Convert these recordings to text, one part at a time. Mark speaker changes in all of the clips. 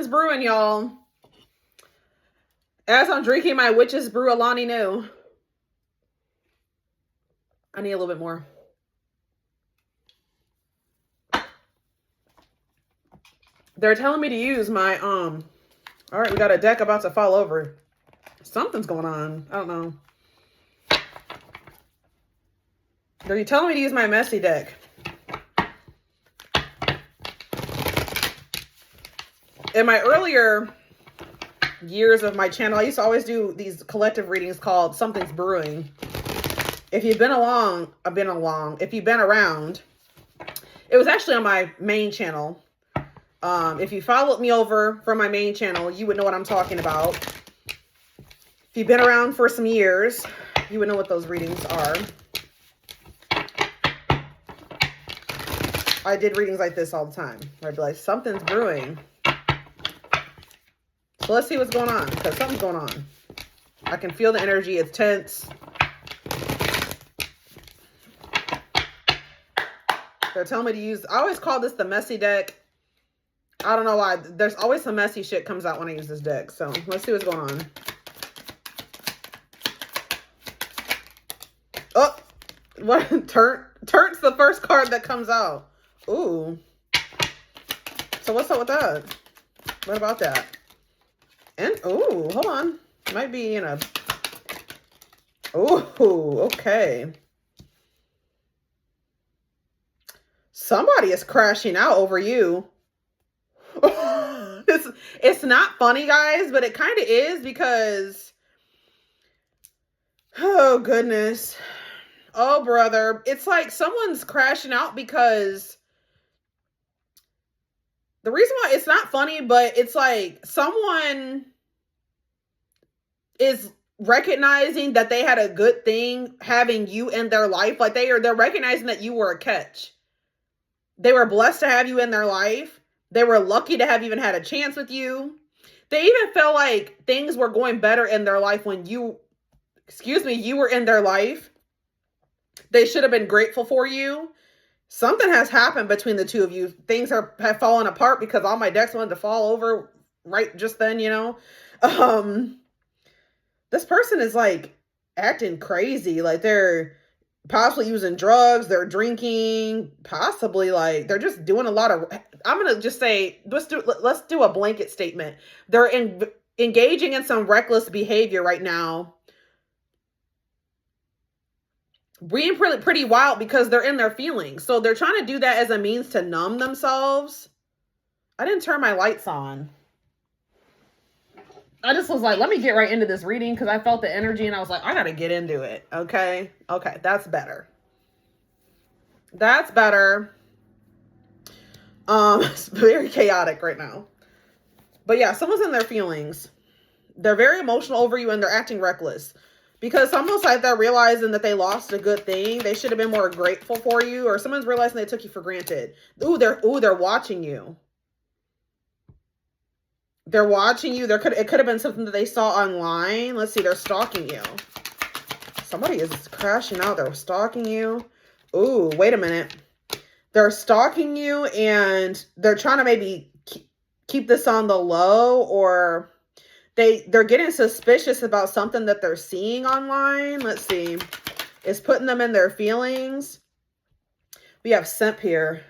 Speaker 1: brewing, y'all. As I'm drinking my witch's brew Alani Nu. I need a little bit more. They're telling me to use my, all right, we got a deck about to fall over. Something's going on. I don't know. They're telling me to use my messy deck. In my earlier years of my channel, I used to always do these collective readings called Something's Brewing. If you've been if you've been around, it was actually on my main channel. If you followed me over from my main channel, you would know what I'm talking about. If you've been around for some years, you would know what those readings are. I did readings like this all the time. I'd be like, something's brewing. So let's see what's going on, because something's going on. I can feel the energy. It's tense. They're telling me to use, I always call this the messy deck. I don't know why. There's always some messy shit comes out when I use this deck. So let's see what's going on. Oh, what? Turnt's the first card that comes out. Ooh. So what's up with that? What about that? And, ooh, hold on. Might be in a, ooh, okay. Somebody is crashing out over you. It's not funny, guys, but it kind of is because, oh, goodness. Oh, brother. It's like someone's crashing out because the reason why it's not funny, but it's like someone is recognizing that they had a good thing having you in their life. Like they're recognizing that you were a catch. They were blessed to have you in their life. They were lucky to have even had a chance with you. They even felt like things were going better in their life when you were in their life. They should have been grateful for you. Something has happened between the two of you. Things have fallen apart because all my decks wanted to fall over right just then, you know. This person is like acting crazy. Like they're possibly using drugs, they're drinking, possibly like they're just doing a lot of, I'm going to just say, let's do a blanket statement. They're engaging in some reckless behavior right now. Being pretty wild because they're in their feelings. So they're trying to do that as a means to numb themselves. I didn't turn my lights on. I just was like, let me get right into this reading because I felt the energy and I was like, I got to get into it. Okay. Okay. That's better. That's better. It's very chaotic right now. But yeah, someone's in their feelings. They're very emotional over you and they're acting reckless. Because it's almost like they're realizing that they lost a good thing. They should have been more grateful for you. Or someone's realizing they took you for granted. They're watching you. They're watching you. It could have been something that they saw online. Let's see. They're stalking you. Somebody is crashing out. They're stalking you. Ooh, wait a minute. They're stalking you and they're trying to maybe keep this on the low, or they're getting suspicious about something that they're seeing online. Let's see. It's putting them in their feelings. We have simp here.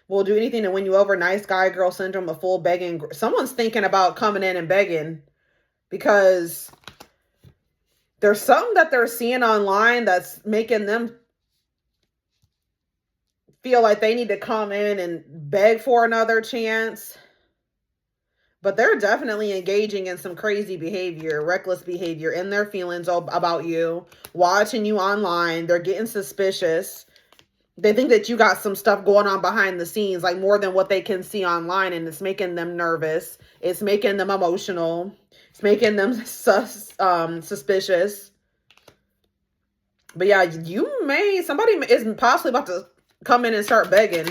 Speaker 1: Will do anything to win you over. Nice guy, girl syndrome, a full begging. Someone's thinking about coming in and begging because there's something that they're seeing online that's making them feel like they need to come in and beg for another chance. But they're definitely engaging in some crazy behavior, reckless behavior in their feelings about you, watching you online. They're getting suspicious. They think that you got some stuff going on behind the scenes, like more than what they can see online, and it's making them nervous. It's making them emotional. It's making them suspicious. But yeah, somebody is possibly about to come in and start begging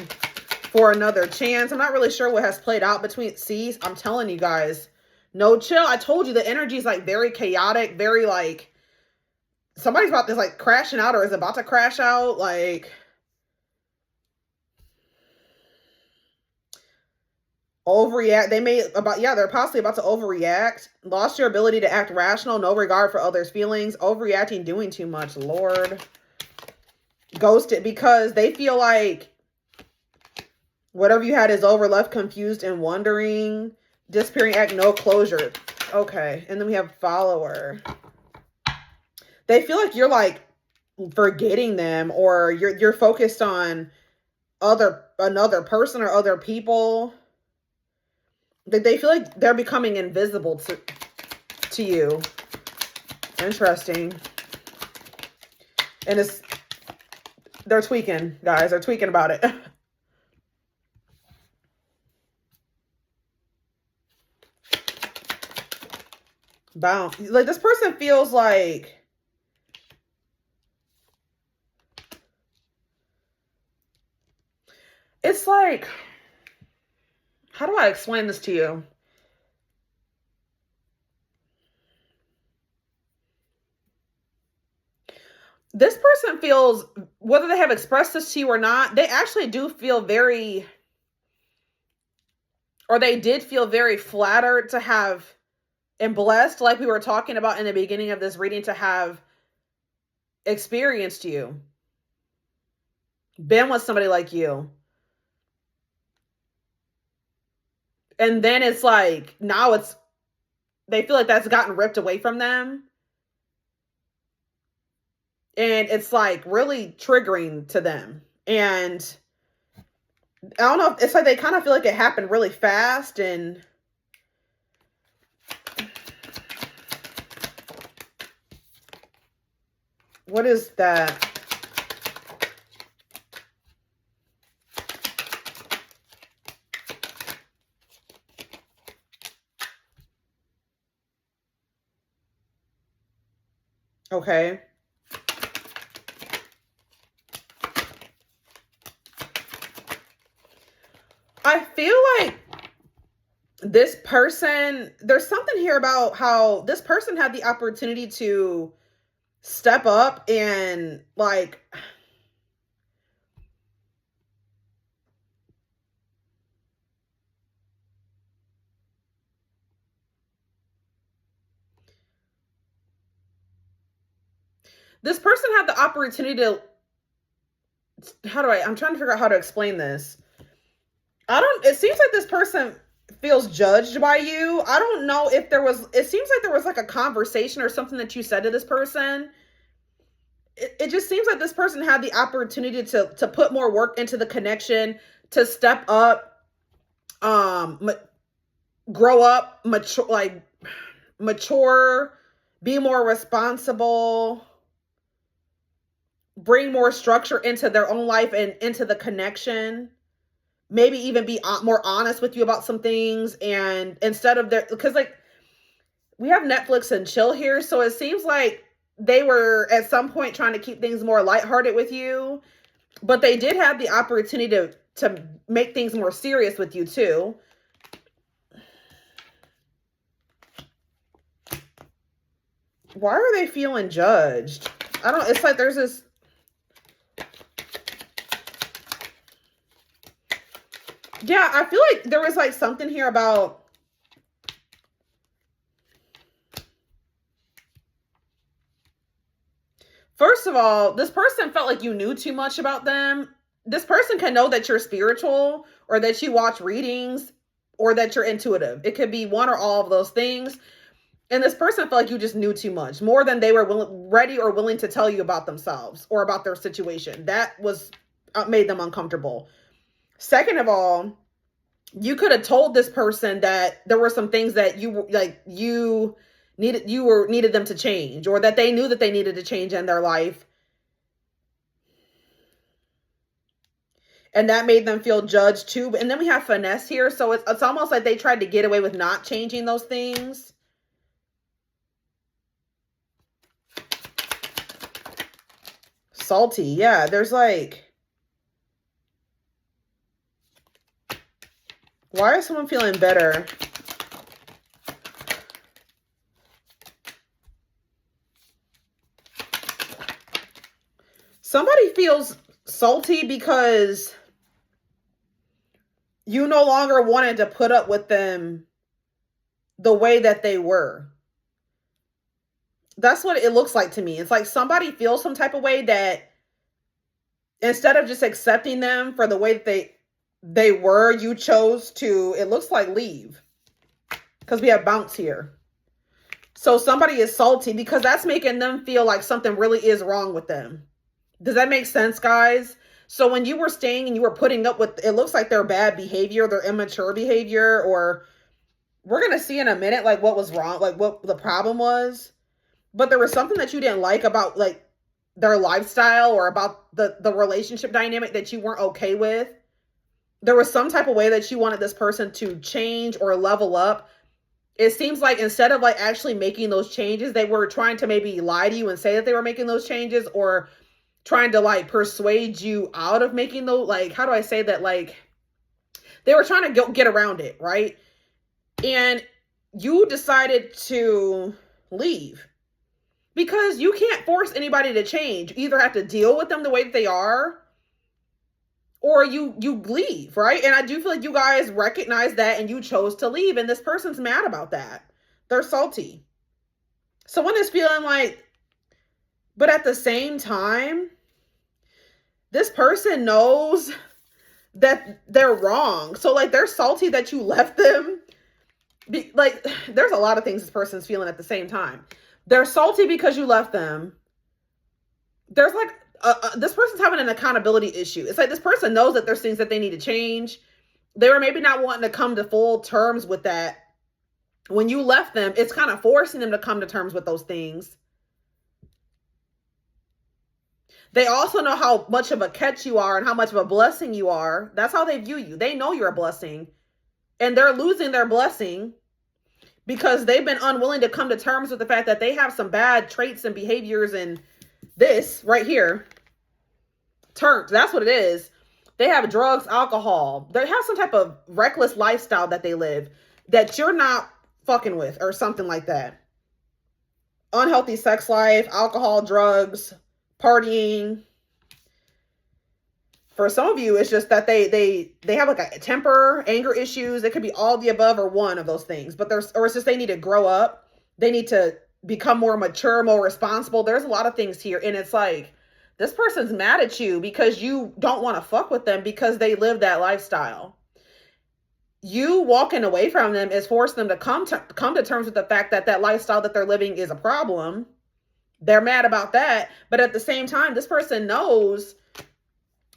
Speaker 1: for another chance. I'm not really sure what has played out between. See, I'm telling you guys, no chill. I told you the energy is like very chaotic, very like somebody's about to like crashing out or is about to crash out. Like, overreact. They're possibly about to overreact. Lost your ability to act rational, no regard for others' feelings, overreacting, doing too much. Lord. Ghosted because they feel like whatever you had is over, left confused and wondering. Disappearing act, no closure. Okay. And then we have follower. They feel like you're like forgetting them, or you're focused on another person or other people. They feel like they're becoming invisible to you. Interesting. And they're tweaking, guys. They're tweaking about it. Bounce. Like, this person feels like it's like, how do I explain this to you? This person feels, whether they have expressed this to you or not, they actually do feel very, or they did feel very flattered to have, and blessed, like we were talking about in the beginning of this reading, to have experienced you, been with somebody like you. And then it's like, now they feel like that's gotten ripped away from them. And it's like really triggering to them. And I don't know, it's like they kind of feel like it happened really fast. And what is that? Okay. I feel like this person, there's something here about how this person had the opportunity to step up and like, this person had the opportunity to, I'm trying to figure out how to explain this. It seems like this person feels judged by you. I don't know if it seems like there was like a conversation or something that you said to this person. It just seems like this person had the opportunity to put more work into the connection, to step up, grow up, mature, be more responsible, bring more structure into their own life and into the connection. Maybe even be more honest with you about some things. And instead of because like we have Netflix and chill here. So it seems like they were at some point trying to keep things more lighthearted with you, but they did have the opportunity to make things more serious with you too. Why are they feeling judged? It's like there's this. Yeah, I feel like there was like something here about, first of all, this person felt like you knew too much about them. This person can know that you're spiritual, or that you watch readings, or that you're intuitive. It could be one or all of those things. And this person felt like you just knew too much, more than they were ready or willing to tell you about themselves or about their situation. That made them uncomfortable. Second of all, you could have told this person that there were some things that you needed them to change, or that they knew that they needed to change in their life. And that made them feel judged too. And then we have finesse here. So it's almost like they tried to get away with not changing those things. Salty. Yeah, there's like, why is someone feeling better? Somebody feels salty because you no longer wanted to put up with them the way that they were. That's what it looks like to me. It's like somebody feels some type of way that instead of just accepting them for the way that they were, you chose to, it looks like, leave. Because we have bounce here. So somebody is salty because that's making them feel like something really is wrong with them. Does that make sense, guys? So when you were staying and you were putting up with, it looks like their bad behavior, their immature behavior, or we're going to see in a minute, like what was wrong, like what the problem was. But there was something that you didn't like about like their lifestyle or about the relationship dynamic that you weren't okay with. There was some type of way that you wanted this person to change or level up. It seems like instead of like actually making those changes, they were trying to maybe lie to you and say that they were making those changes, or trying to like persuade you out of making those, like, how do I say that? Like they were trying to get around it, right? And you decided to leave because you can't force anybody to change. You either have to deal with them the way that they are, or you leave, right? And I do feel like you guys recognize that and you chose to leave, and this person's mad about that. They're salty. Someone is feeling like, but at the same time, this person knows that they're wrong. So like they're salty that you left them. Like there's a lot of things this person's feeling at the same time. They're salty because you left them. There's like, this person's having an accountability issue. It's like this person knows that there's things that they need to change. They were maybe not wanting to come to full terms with that. When you left them, it's kind of forcing them to come to terms with those things. They also know how much of a catch you are and how much of a blessing you are. That's how they view you. They know you're a blessing. And they're losing their blessing because they've been unwilling to come to terms with the fact that they have some bad traits and behaviors, and this right here, that's what it is. They have drugs, alcohol. They have some type of reckless lifestyle that they live that you're not fucking with, or something like that. Unhealthy sex life, alcohol, drugs, partying. For some of you, it's just that they have like a temper, anger issues. It could be all the above or one of those things. But or it's just they need to grow up. They need to become more mature, more responsible. There's a lot of things here. And it's like, this person's mad at you because you don't want to fuck with them because they live that lifestyle. You walking away from them is forcing them to come to terms with the fact that that lifestyle that they're living is a problem. They're mad about that. But at the same time, this person knows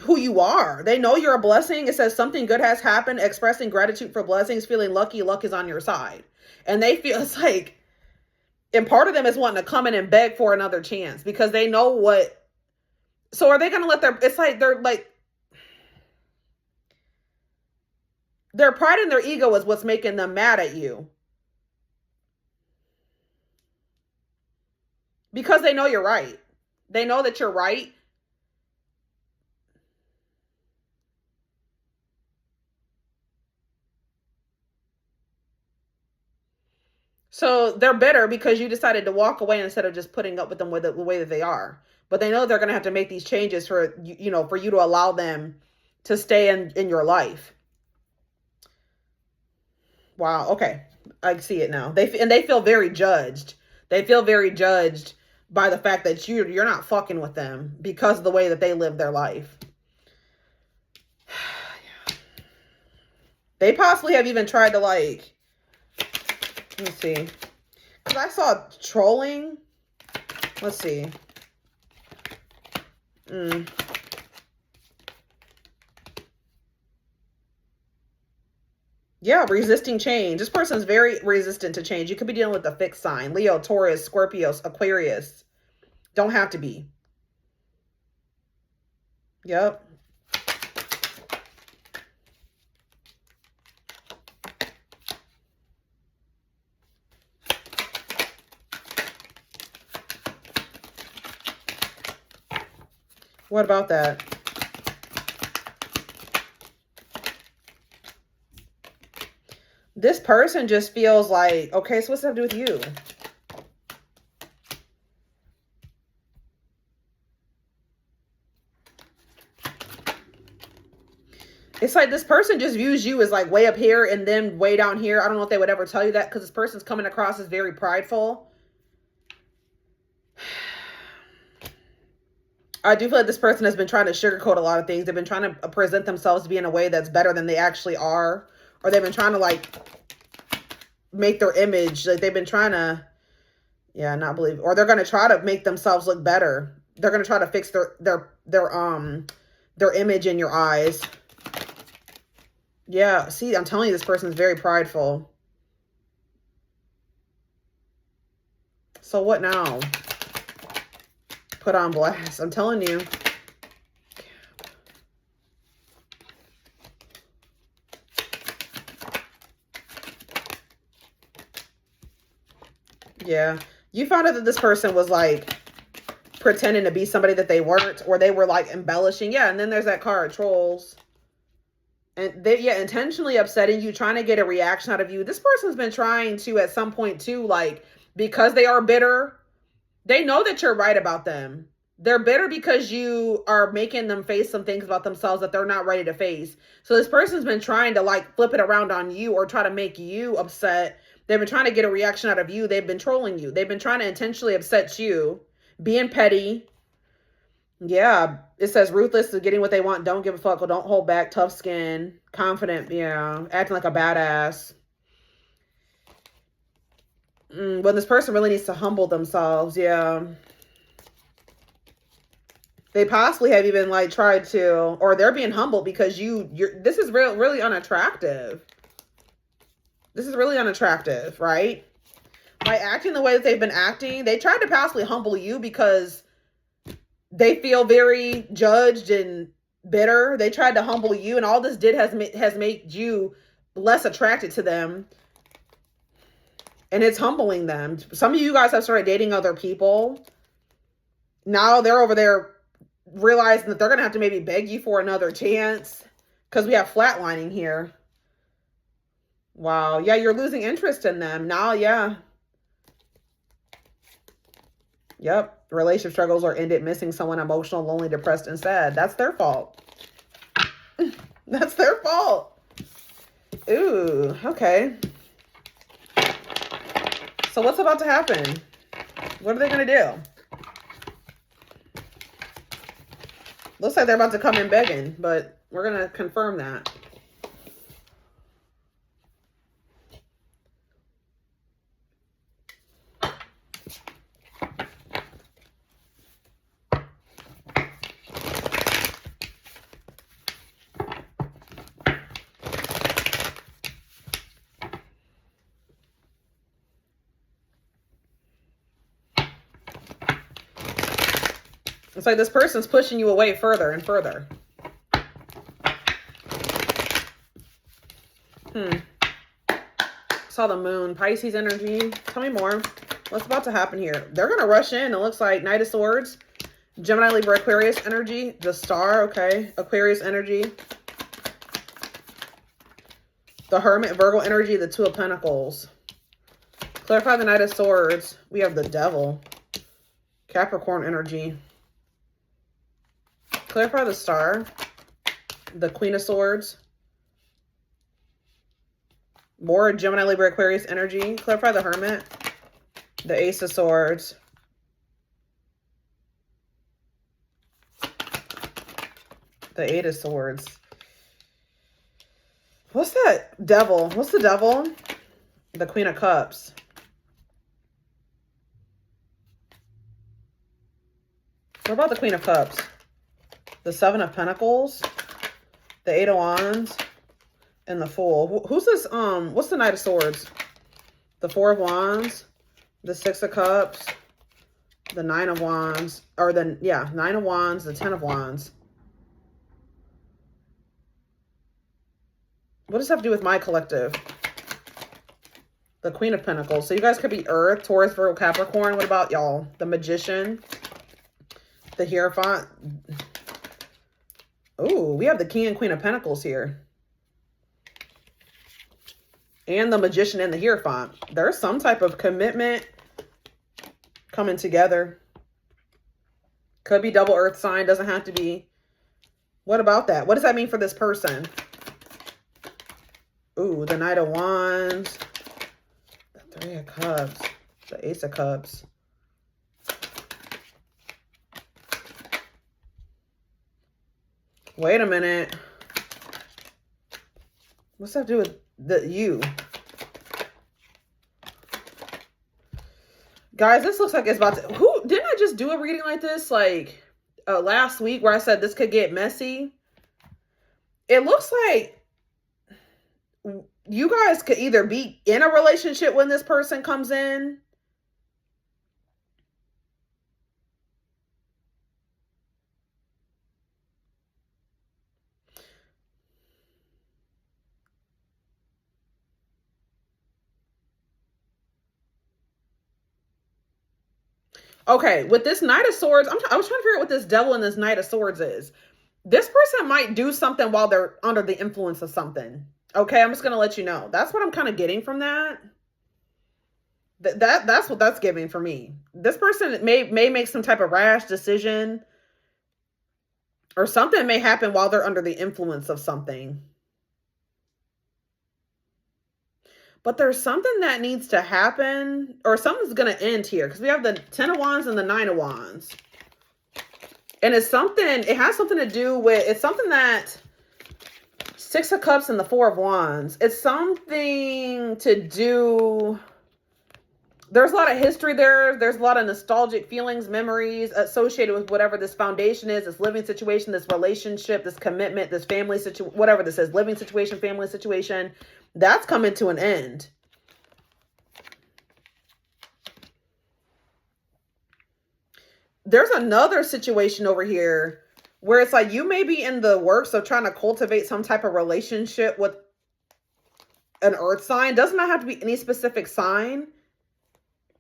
Speaker 1: who you are. They know you're a blessing. It says something good has happened, expressing gratitude for blessings, feeling lucky, luck is on your side. And they feel, it's like, and part of them is wanting to come in and beg for another chance because they know what. So are they going to let it's like, their pride and their ego is what's making them mad at you. Because they know you're right. They know that you're right. So they're bitter because you decided to walk away instead of just putting up with them with the way that they are. But they know they're going to have to make these changes for for you to allow them to stay in your life. Wow. Okay. I see it now. They feel very judged. They feel very judged by the fact that you're not fucking with them because of the way that they live their life. They possibly have even tried to like, let me see. Because I saw trolling. Let's see. Yeah, resisting change. This person's very resistant to change. You could be dealing with a fixed sign. Leo, Taurus, Scorpio, Aquarius. Don't have to be. Yep. What about that? This person just feels like, okay, so what's that have to do with you? It's like this person just views you as like way up here and then way down here. I don't know if they would ever tell you that because this person's coming across as very prideful. I do feel like this person has been trying to sugarcoat a lot of things. They've been trying to present themselves to be in a way that's better than they actually are. Or they've been trying to like make their image, like they've been trying to, yeah, not believe, or they're going to try to make themselves look better. They're going to try to fix their image in your eyes. Yeah, see, I'm telling you, this person is very prideful. So what now? Put on blast. I'm telling you. Yeah. You found out that this person was like pretending to be somebody that they weren't, or they were like embellishing. Yeah, and then there's that card, trolls. And they, yeah, intentionally upsetting you, trying to get a reaction out of you. This person's been trying to, at some point too, like, because they are bitter, they know that you're right about them. They're bitter because you are making them face some things about themselves that they're not ready to face. So this person's been trying to like flip it around on you or try to make you upset. They've been trying to get a reaction out of you. They've been trolling you. They've been trying to intentionally upset you, being petty. Yeah, it says ruthless to getting what they want. Don't give a fuck. Or don't hold back. Tough skin. Confident. Yeah. Acting like a badass. When this person really needs to humble themselves. Yeah. They possibly have even like tried to, or they're being humbled because this is really unattractive. This is really unattractive, right? By acting the way that they've been acting, they tried to possibly humble you because they feel very judged and bitter. They tried to humble you, and all this did has made you less attracted to them. And it's humbling them. Some of you guys have started dating other people. Now they're over there realizing that they're going to have to maybe beg you for another chance because we have flatlining here. Wow. Yeah, you're losing interest in them now. Yeah. Yep. Relationship struggles are ended, missing someone, emotional, lonely, depressed, and sad. That's their fault. That's their fault. Ooh, okay. So what's about to happen? What are they going to do? Looks like they're about to come in begging, but we're going to confirm that. It's like this person's pushing you away further and further. Saw the moon, Pisces energy. Tell me more. What's about to happen here? They're going to rush in. It looks like Knight of Swords, Gemini, Libra, Aquarius energy, the Star. Okay. Aquarius energy, the Hermit, Virgo energy, the Two of Pentacles. Clarify the Knight of Swords. We have the Devil, Capricorn energy. Clarify the Star, the Queen of Swords, more Gemini, Libra, Aquarius energy. Clarify the Hermit, the Ace of Swords, the Eight of Swords. What's that? Devil. What's the Devil? The Queen of Cups. What about the Queen of Cups? The Seven of Pentacles, the Eight of Wands, and the Fool. Who's this? What's the Knight of Swords? The Four of Wands, the Six of Cups, the Nine of Wands, or Nine of Wands, the Ten of Wands. What does this have to do with my collective? The Queen of Pentacles. So you guys could be Earth, Taurus, Virgo, Capricorn. What about y'all? The Magician, the Hierophant. Oh, we have the King and Queen of Pentacles here. And the Magician and the Hierophant. There's some type of commitment coming together. Could be double earth sign. Doesn't have to be. What about that? What does that mean for this person? Ooh, the Knight of Wands. The Three of Cups. The Ace of Cups. Wait a minute. What's that to do with you? Guys, this looks like it's about to... Didn't I just do a reading like this like last week where I said this could get messy? It looks like you guys could either be in a relationship when this person comes in. Okay, with this Knight of Swords, I was trying to figure out what this Devil and this Knight of Swords is. This person might do something while they're under the influence of something. Okay, I'm just going to let you know. That's what I'm kind of getting from that. That's what that's giving for me. This person may make some type of rash decision, or something may happen while they're under the influence of something. But there's something that needs to happen, or something's going to end here, because we have the Ten of Wands and the Nine of Wands. And it's something, it has something to do with, it's something that, Six of Cups and the Four of Wands. It's something to do, there's a lot of history there. There's a lot of nostalgic feelings, memories associated with whatever this foundation is, this living situation, this relationship, this commitment, this family situation, whatever this is, living situation, family situation. That's coming to an end. There's another situation over here where it's like you may be in the works of trying to cultivate some type of relationship with an earth sign. Does not have to be any specific sign.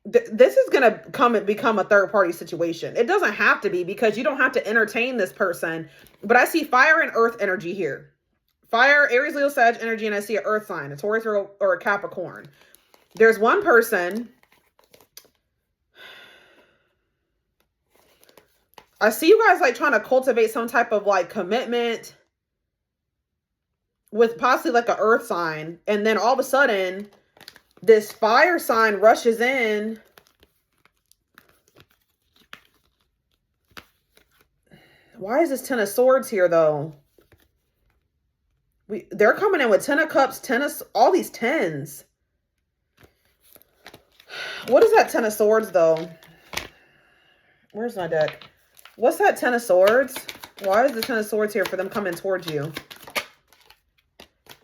Speaker 1: This is going to become a third party situation. It doesn't have to be, because you don't have to entertain this person. But I see fire and earth energy here. Fire, Aries, Leo, Sag energy, and I see an earth sign, a Taurus or a Capricorn. There's one person. I see you guys like trying to cultivate some type of like commitment with possibly like an earth sign. And then all of a sudden, this fire sign rushes in. Why is this Ten of Swords here though? They're coming in with Ten of Cups, all these tens. What is that Ten of Swords though? Where's my deck? What's that Ten of Swords? Why is the Ten of Swords here for them coming towards you?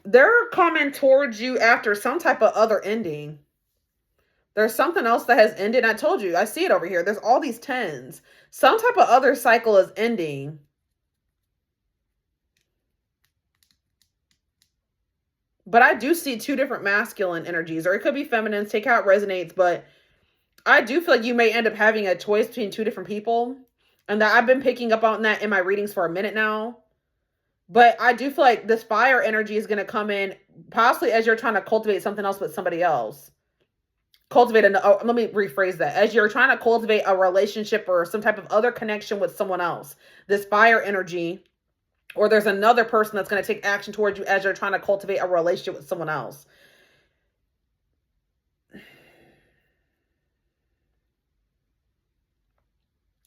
Speaker 1: They're coming towards you after some type of other ending. There's something else that has ended. I told you, I see it over here. There's all these tens. Some type of other cycle is ending. But I do see two different masculine energies, or it could be feminine. Take how it resonates. But I do feel like you may end up having a choice between two different people. And that I've been picking up on that in my readings for a minute now. But I do feel like this fire energy is going to come in possibly as you're trying to cultivate something else with somebody else. Let me rephrase that. As you're trying to cultivate a relationship or some type of other connection with someone else. This fire energy, or there's another person that's going to take action towards you as you're trying to cultivate a relationship with someone else.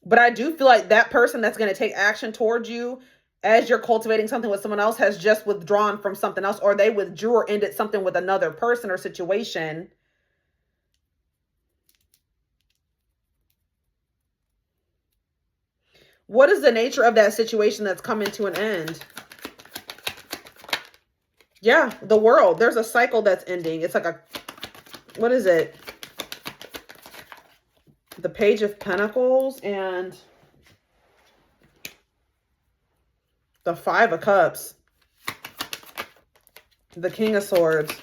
Speaker 1: But I do feel like that person that's going to take action towards you as you're cultivating something with someone else has just withdrawn from something else, or they withdrew or ended something with another person or situation. What is the nature of that situation that's coming to an end? Yeah, the World. There's a cycle that's ending. It's like a, what is it? The Page of Pentacles and the Five of Cups. The King of Swords.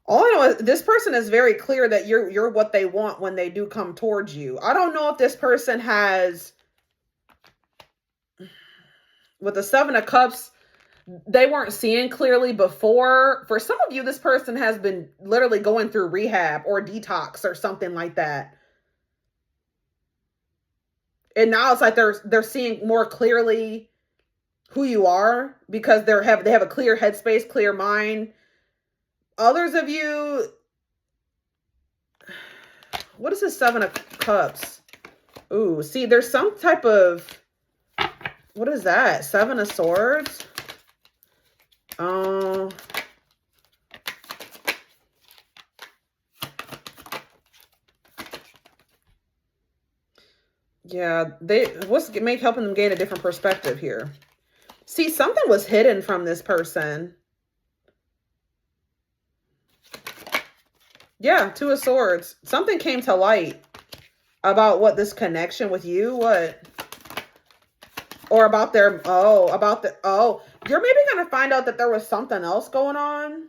Speaker 1: All I know is this person is very clear that you're what they want when they do come towards you. I don't know if this person has, with the Seven of Cups, They weren't seeing clearly before. For some of you, this person has been literally going through rehab or detox or something like that. And now it's like they're seeing more clearly who you are because they have a clear headspace, clear mind. Others of you, what is this 7 of Cups? Ooh, see, there's some type of, what is that? 7 of Swords. Yeah, what's helping them gain a different perspective here? See, something was hidden from this person. Yeah, 2 of Swords. Something came to light about what this connection with you, what? Or about their, you're maybe going to find out that there was something else going on.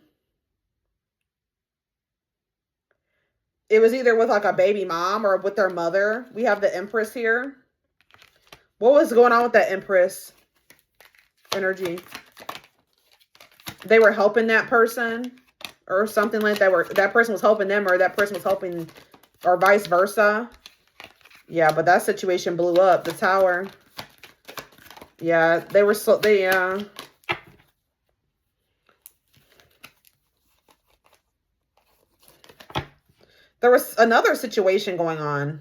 Speaker 1: It was either with like a baby mom or with their mother. We have the Empress here. What was going on with that Empress energy? They were helping that person or something like that. That person was helping them or that person was helping, or vice versa. Yeah, but that situation blew up. The Tower. Yeah, there was another situation going on.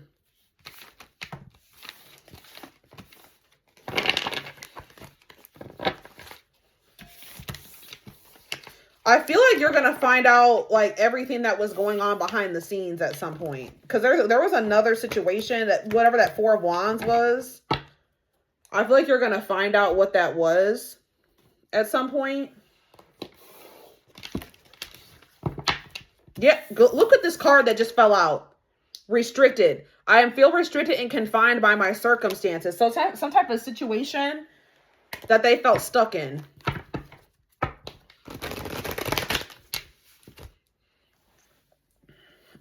Speaker 1: I feel like you're going to find out like everything that was going on behind the scenes at some point. Because there was another situation that whatever that 4 of Wands was. I feel like you're going to find out what that was at some point. Yeah, look at this card that just fell out. Restricted. I feel restricted and confined by my circumstances. So some type of situation that they felt stuck in.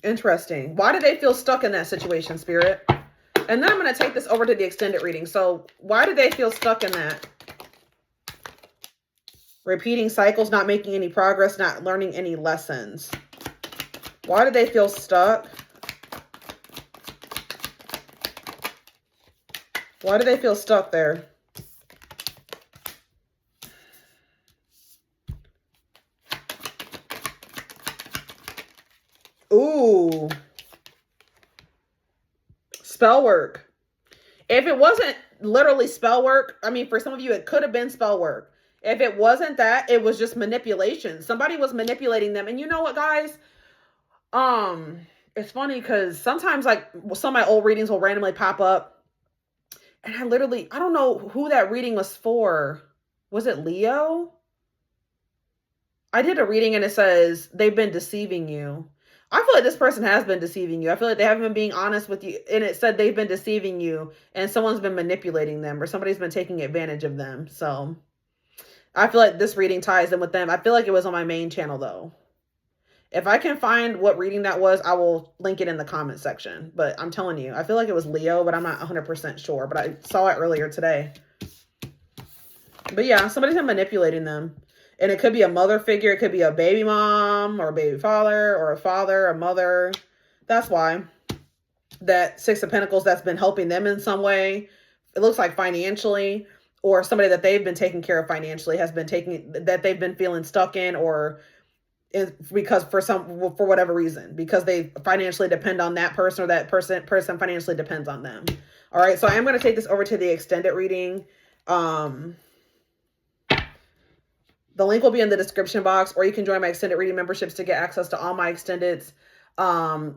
Speaker 1: Interesting. Why did they feel stuck in that situation, Spirit? And then I'm going to take this over to the extended reading. So why did they feel stuck in that? Repeating cycles, not making any progress, not learning any lessons. Why did they feel stuck? Why did they feel stuck there? Ooh. Spell work. If it wasn't literally spell work, I mean, for some of you, it could have been spell work. If it wasn't that, it was just manipulation. Somebody was manipulating them. And you know what, guys? It's funny because sometimes like some of my old readings will randomly pop up. And I don't know who that reading was for. Was it Leo? I did a reading and it says they've been deceiving you. I feel like this person has been deceiving you. I feel like they haven't been being honest with you. And it said they've been deceiving you and someone's been manipulating them or somebody's been taking advantage of them. So I feel like this reading ties in with them. I feel like it was on my main channel though. If I can find what reading that was, I will link it in the comment section. But I'm telling you, I feel like it was Leo, but I'm not 100% sure. But I saw it earlier today. But yeah, somebody's been manipulating them. And it could be a mother figure. It could be a baby mom or a baby father or a father, a mother. That's why that 6 of Pentacles that's been helping them in some way. It looks like financially, or somebody that they've been taking care of financially has been that they've been feeling stuck in, or because for whatever reason, because they financially depend on that person or that person financially depends on them. All right. So I am going to take this over to the extended reading. The link will be in the description box, or you can join my extended reading memberships to get access to all my extendeds. The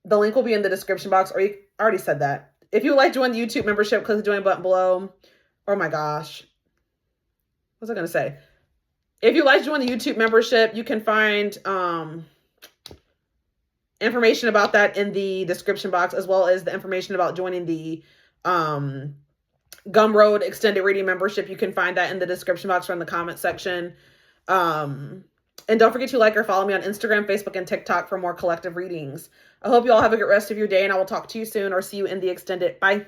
Speaker 1: link will be in the description box, or I already said that. If you would like to join the YouTube membership, click the join button below. Oh my gosh. What was I going to say? If you'd like to join the YouTube membership, you can find information about that in the description box, as well as the information about joining the Gumroad extended reading membership. You can find that in the description box or in the comment section. And don't forget to like or follow me on Instagram, Facebook, and TikTok for more collective readings. I hope you all have a good rest of your day, and I will talk to you soon or see you in the extended. Bye.